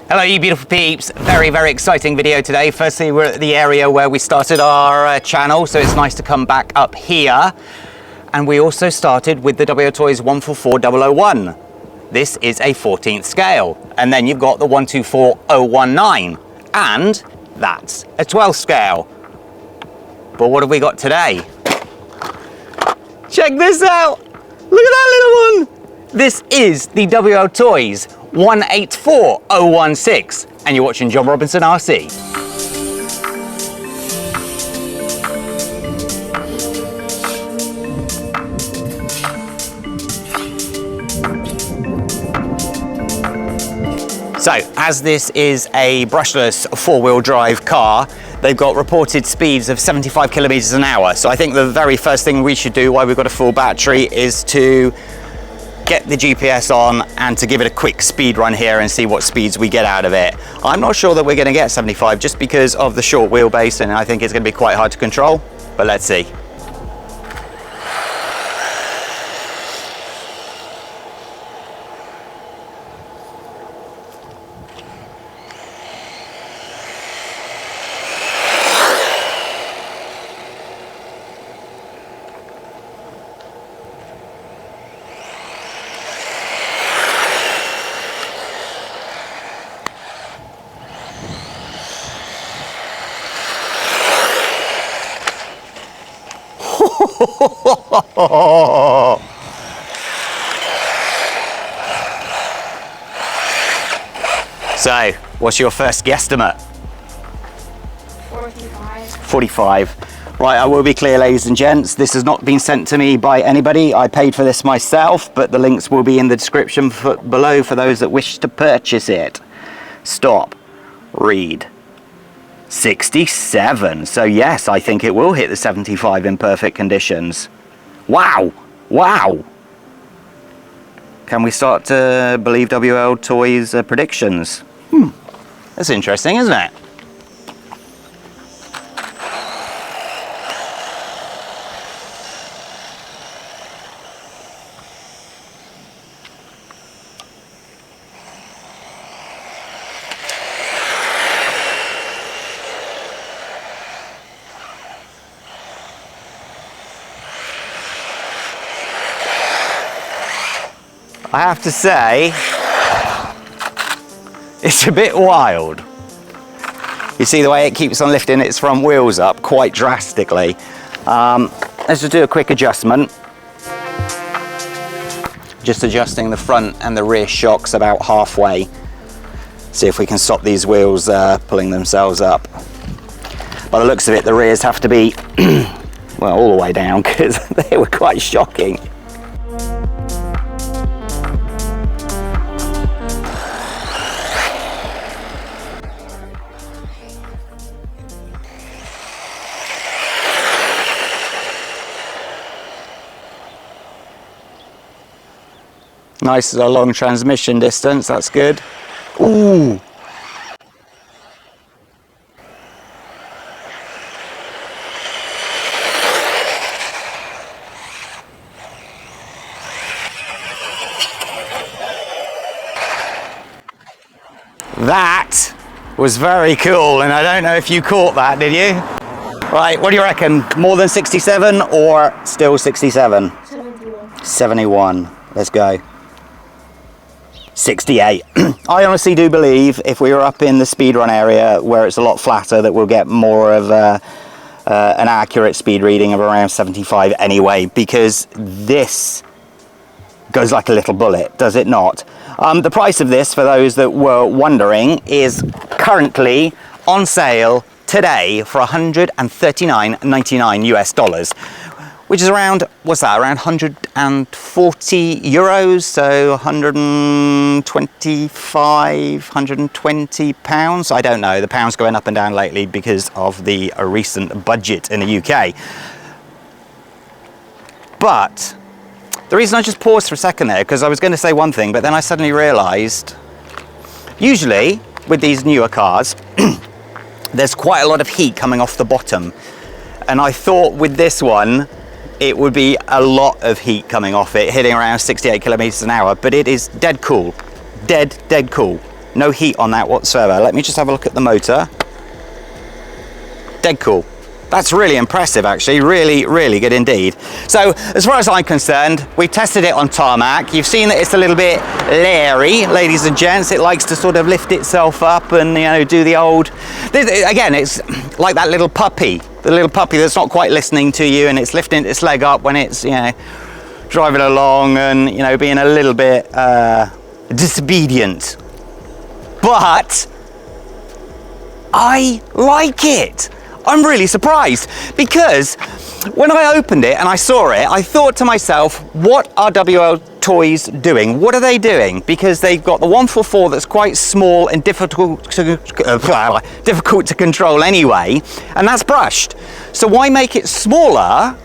Hello you beautiful peeps, very exciting video today. Firstly, we're at the area where we started our channel, so it's nice to come back up here. And we also started with the WLTOYS 144001. This is a 14th scale. And then you've got the 124019, and that's a 12th scale. But what have we got today? Check this out! Look at that little one! This is the WLTOYS 184016, and you're watching John Robinson RC. So, as this is a brushless four-wheel drive car, they've got reported speeds of 75 kilometers an hour. So I think the very first thing we should do while we've got a full battery is to get the GPS on and to give it a quick speed run here and see what speeds we get out of it. I'm not sure that we're going to get 75 just because of the short wheelbase, and I think it's going to be quite hard to control, but let's see. So, what's your first guesstimate? 45. Right, I will be clear, ladies and gents, this has not been sent to me by anybody. I paid for this myself, but the links will be in the description below for those that wish to purchase it. Stop. Read. 67. So yes, I think it will hit the 75 in perfect conditions. Wow! Wow! Can we start to believe WLTOYS predictions? That's interesting, isn't it? I have to say, it's a bit wild. You see the way it keeps on lifting its front wheels up quite drastically. Let's just do a quick adjustment. Just adjusting the front and the rear shocks about halfway. See if we can stop these wheels pulling themselves up. By the looks of it, the rears have to be, well, all the way down because they were quite shocking. Nice long transmission distance, that's good. Ooh! That was very cool, and I don't know if you caught that, did you? Right, what do you reckon? More than 67 or still 67? 71. 71, let's go. 68. I honestly do believe if we were up in the speedrun area where it's a lot flatter that we'll get more of an accurate speed reading of around 75 anyway, because this goes like a little bullet, does it not? The price of this, for those that were wondering, is currently on sale today for $139.99 US dollars. Which is around, what's that, around 140 euros, so 125, 120 pounds. I don't know, the pound's going up and down lately because of the recent budget in the UK. But the reason I just paused for a second there, because I was going to say one thing, but then I suddenly realised, usually with these newer cars, there's quite a lot of heat coming off the bottom. And I thought with this one, it would be a lot of heat coming off it, hitting around 68 kilometers an hour, but it is dead cool. Dead cool. No heat on that whatsoever. Let me just have a look at the motor. Dead cool. That's really impressive, actually. Really, really good indeed. So, as far as I'm concerned, we've tested it on tarmac. You've seen that it's a little bit leery, ladies and gents. It likes to sort of lift itself up and, you know, do the old... Again, it's like that little puppy. The little puppy that's not quite listening to you, and it's lifting its leg up when it's, you know, driving along and, you know, being a little bit disobedient. But I like it. I'm really surprised, because when I opened it and I saw it, I thought to myself, what are WLTOYS doing? What are they doing? Because they've got the 144 that's quite small and difficult to control anyway, and that's brushed. So why make it smaller?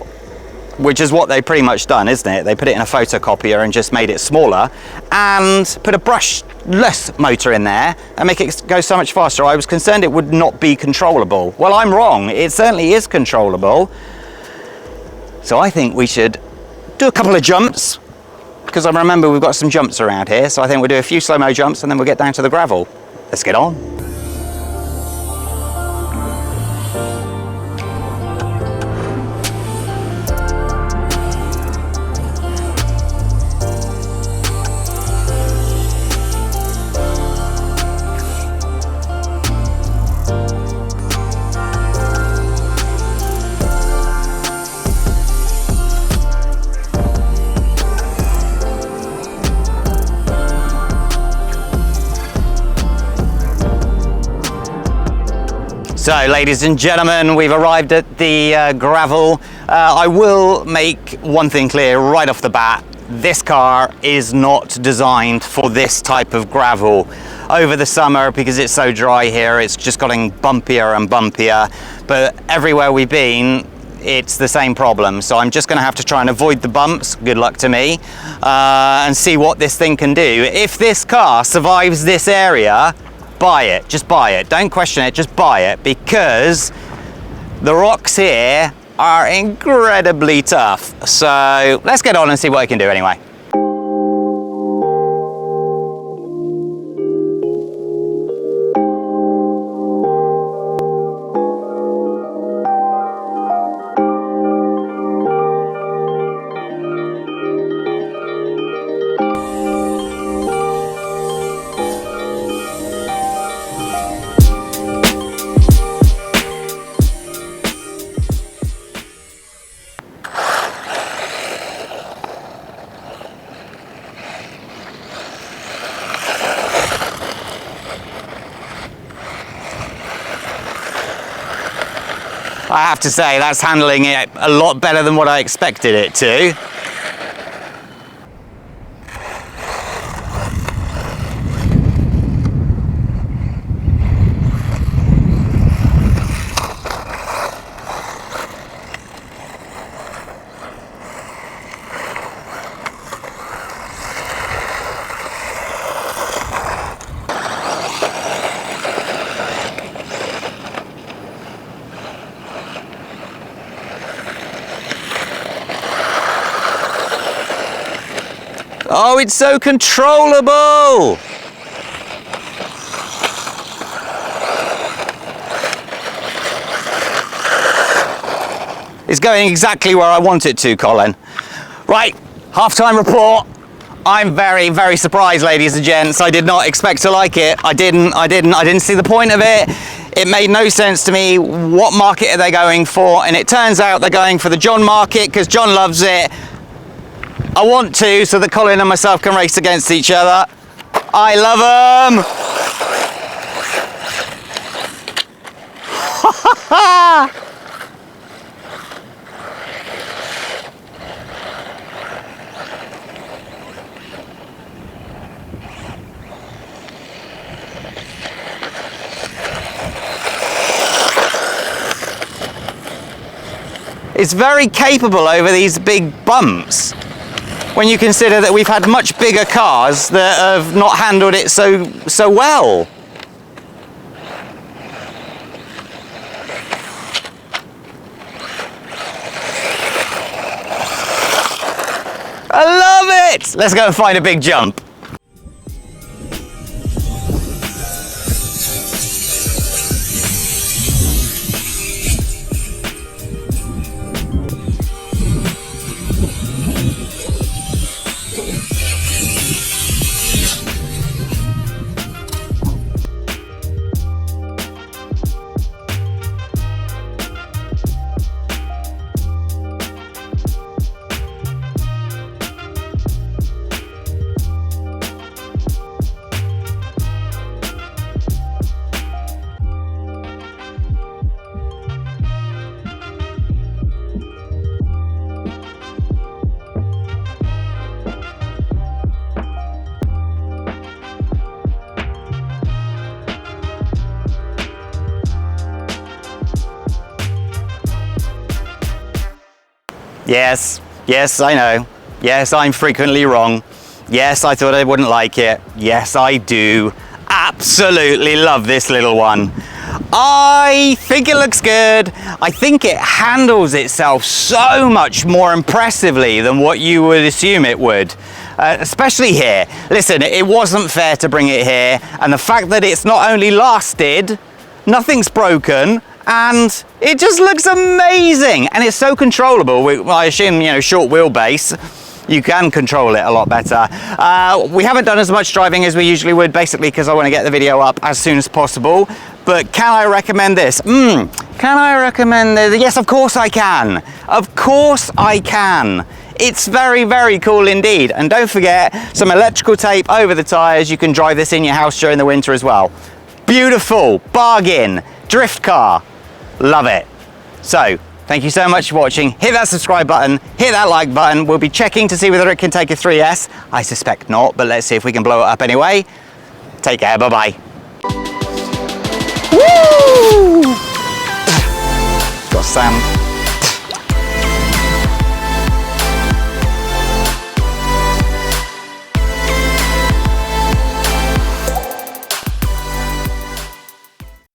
Which is what they've pretty much done, isn't it? They put it in a photocopier and just made it smaller and put a brushless motor in there and make it go so much faster. I was concerned it would not be controllable. Well, I'm wrong. It certainly is controllable. So I think we should do a couple of jumps, because I remember we've got some jumps around here. So I think we'll do a few slow-mo jumps and then we'll get down to the gravel. Let's get on. So, ladies and gentlemen, we've arrived at the gravel. I will make one thing clear right off the bat. This car is not designed for this type of gravel. Over the summer, because it's so dry here, it's just getting bumpier and bumpier. But everywhere we've been, it's the same problem. So I'm just going to have to try and avoid the bumps, good luck to me, and see what this thing can do. If this car survives this area, buy it, just buy it. Don't question it, just buy it, because the rocks here are incredibly tough. So let's get on and see what I can do anyway. I have to say, that's handling it a lot better than what I expected it to. Oh, it's so controllable! It's going exactly where I want it to, Colin. Right, halftime report. I'm very, very surprised, ladies and gents. I did not expect to like it. I didn't see the point of it. It made no sense to me. What market are they going for? And it turns out they're going for the John market, because John loves it. I want to, so that Colin and myself can race against each other. I love them! It's very capable over these big bumps, when you consider that we've had much bigger cars that have not handled it so well. I love it! Let's go and find a big jump. Yes, yes, I know. Yes, I'm frequently wrong. Yes, I thought I wouldn't like it. Yes, I do. Absolutely love this little one. I think it looks good. I think it handles itself so much more impressively than what you would assume it would. Especially here. Listen, it wasn't fair to bring it here, and the fact that it's not only lasted, nothing's broken, and it just looks amazing, and it's so controllable. I assume, you know, short wheelbase, you can control it a lot better. We haven't done as much driving as we usually would, basically because I want to get the video up as soon as possible. But can I recommend this? Can I recommend this? Yes, of course I can. Of course I can. It's very, very cool indeed. And don't forget, some electrical tape over the tyres. You can drive this in your house during the winter as well. Beautiful, bargain, drift car. Love it. So, thank you so much for watching. Hit that subscribe button, hit that like button. We'll be checking to see whether it can take a 3S. I suspect not, but let's see if we can blow it up anyway. Take care, bye-bye. Woo! Got sand.